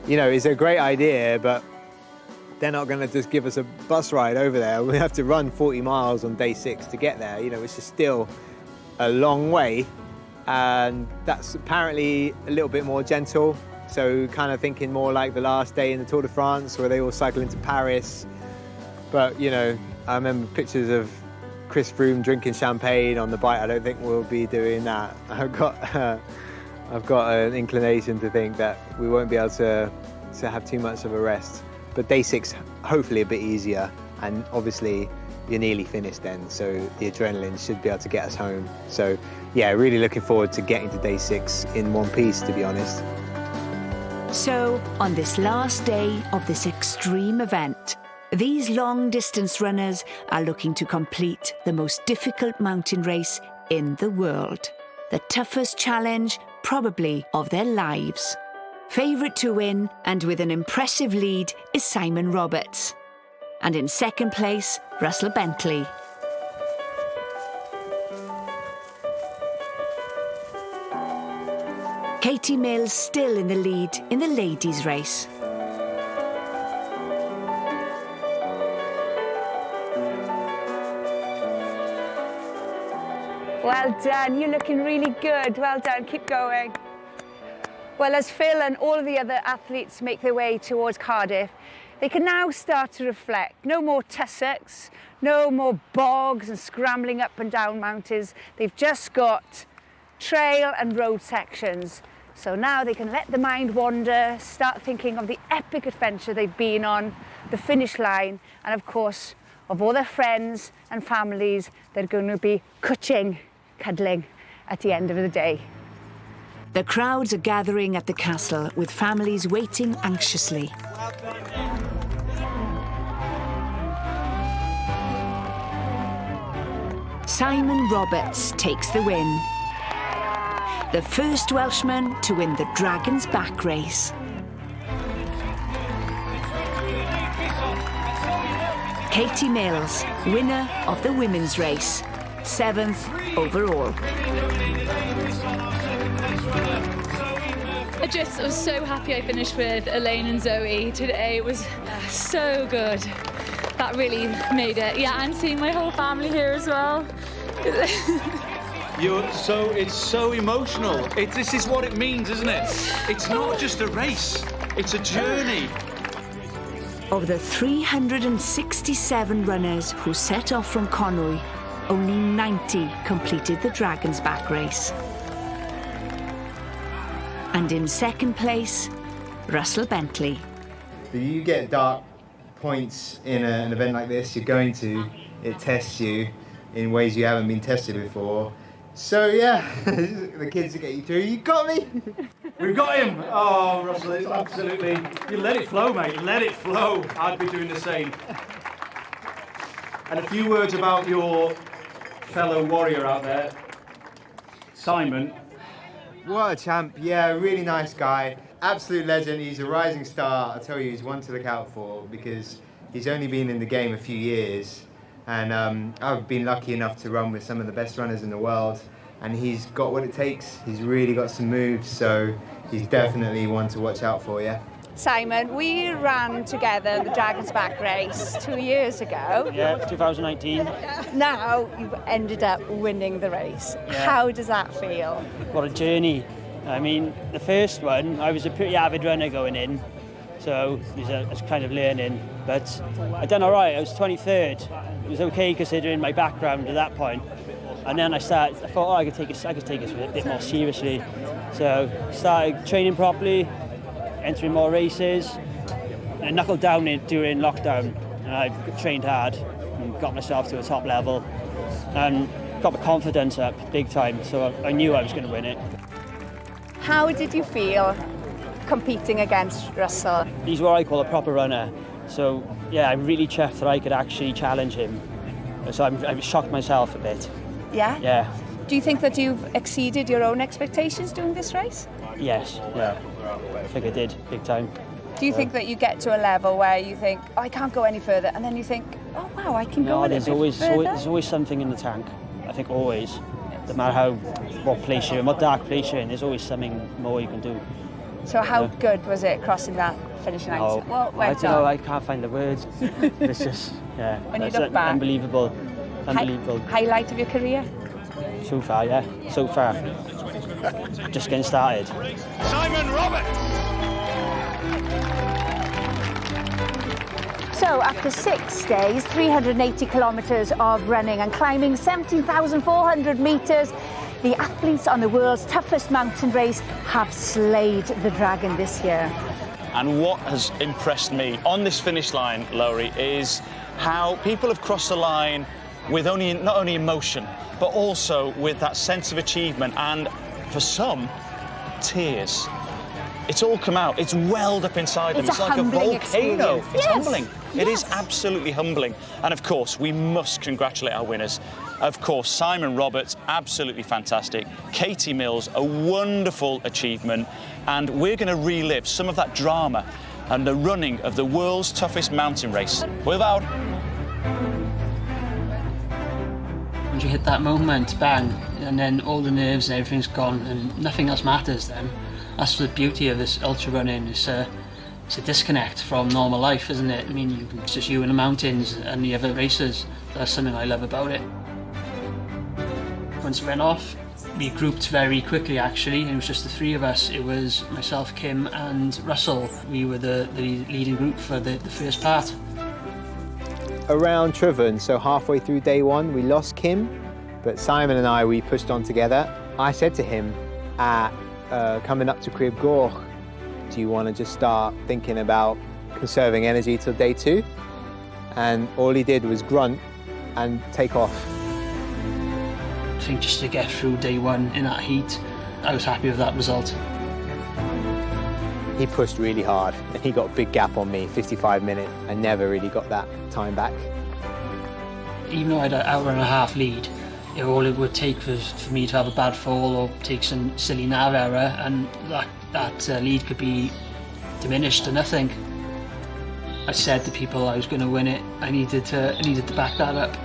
you know, is a great idea, but they're not going to just give us a bus ride over there. We have to run 40 miles on day 6 to get there, you know, which is still a long way, and that's apparently a little bit more gentle. So kind of thinking more like the last day in the Tour de France where they all cycle into Paris. But, you know, I remember pictures of Chris Froome drinking champagne on the bike. I don't think we'll be doing that. I've got an inclination to think that we won't be able to have too much of a rest. But day 6, hopefully a bit easier. And obviously you're nearly finished then, so the adrenaline should be able to get us home. So yeah, really looking forward to getting to day 6 in one piece, to be honest.
So, on this last day of this extreme event, these long-distance runners are looking to complete the most difficult mountain race in the world. The toughest challenge, probably, of their lives. Favourite to win, and with an impressive lead, is Simon Roberts. And in second place, Russell Bentley. Katie Mills still in the lead in the ladies' race.
Well done, you're looking really good. Well done, keep going. Well, as Phil and all of the other athletes make their way towards Cardiff, they can now start to reflect. No more tussocks, no more bogs and scrambling up and down mountains. They've just got trail and road sections. So now they can let the mind wander, start thinking of the epic adventure they've been on, the finish line, and of course, of all their friends and families that are going to be cuddling at the end of the day.
The crowds are gathering at the castle with families waiting anxiously. Simon Roberts takes the win. The first Welshman to win the Dragon's Back race. Katie Mills, winner of the women's race, 7th overall.
I was so happy I finished with Elaine and Zoe today. It was so good. That really made it. Yeah, and seeing my whole family here as well.
It's so emotional. This is what it means, isn't it? It's not just a race, it's a journey.
Of the 367 runners who set off from Conwy, only 90 completed the Dragon's Back race. And in second place, Russell Bentley.
You get dark points in an event like this, it tests you in ways you haven't been tested before. So yeah, the kids will get you through. You got me!
We've got him! Oh, Russell, it's absolutely... You let it flow, mate, let it flow. I'd be doing the same. And a few words about your fellow warrior out there, Simon.
What a champ, yeah, really nice guy. Absolute legend, he's a rising star. I tell you, he's one to look out for because he's only been in the game a few years. And I've been lucky enough to run with some of the best runners in the world, and he's got what it takes. He's really got some moves, so he's definitely one to watch out for, yeah.
Simon, we ran together the Dragon's Back race 2 years ago.
Yeah, 2019.
Now you've ended up winning the race.
Yeah.
How does that feel?
What a journey. I mean, the first one, I was a pretty avid runner going in, so I was kind of learning, but I done all right. I was 23rd. It was okay considering my background at that point. And then I thought, oh, I could take this a bit more seriously. So started training properly, entering more races, and I knuckled down during lockdown, and I trained hard and got myself to a top level and got my confidence up big time, so I knew I was going to win it.
How did you feel competing against Russell?
He's what I call a proper runner, so yeah, I'm really chuffed that I could actually challenge him. So I'm shocked myself a bit.
Yeah?
Yeah.
Do you think that you've exceeded your own expectations doing this race?
Yes, yeah. I think I did, big time.
Do you think that you get to a level where you think, oh, I can't go any further, and then you think, oh wow, I can go a little bit further?
There's always something in the tank. I think always. No matter what place you're in, what dark place you're in, there's always something more you can do.
So how good was it crossing that finishing line?
Oh,
What
I
went
don't know,
on?
I can't find the words. It's just, yeah.
When you
it's
look back.
Unbelievable. Unbelievable.
Highlight of your career?
So far, yeah. So far. Just getting started.
Simon Roberts!
So after 6 days, 380 kilometres of running and climbing 17,400 metres, the athletes on the world's toughest mountain race have slayed the Dragon this year.
And what has impressed me on this finish line, Laurie, is how people have crossed the line with not only emotion, but also with that sense of achievement and, for some, tears. It's all come out. It's welled up inside them. It's like a volcano.
Experience.
It's
Yes.
humbling. It is absolutely humbling. And of course, we must congratulate our winners. Of course, Simon Roberts, absolutely fantastic. Katie Mills, a wonderful achievement. And we're going to relive some of that drama and the running of the world's toughest mountain race. Without.
Once you hit that moment, bang, and then all the nerves and everything's gone and nothing else matters then. That's the beauty of this ultra running. It's a disconnect from normal life, isn't it? I mean, it's just you in the mountains and the other races. That's something I love about it. Once it went off, we grouped very quickly actually. It was just the three of us. It was myself, Kim and Russell. We were the leading group for the first part.
Around Trivan, so halfway through day one, we lost Kim, but Simon and I, we pushed on together. I said to him coming up to Crib Goch, do you want to just start thinking about conserving energy till day 2? And all he did was grunt and take off.
I think just to get through day 1 in that heat, I was happy with that result.
He pushed really hard and he got a big gap on me, 55 minutes. I never really got that time back.
Even though I had an hour and a half lead, all it would take was for me to have a bad fall or take some silly nav error, and that lead could be diminished to nothing. I said to people I was going to win it. I needed to back that up.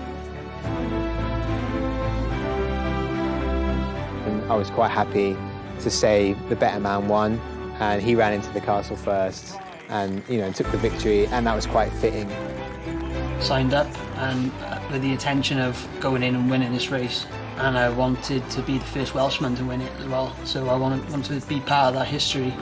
And I was quite happy to say the better man won, and he ran into the castle first, and took the victory, and that was quite fitting.
Signed up and with the intention of going in and winning this race, and I wanted to be the first Welshman to win it as well, so I wanted to be part of that history.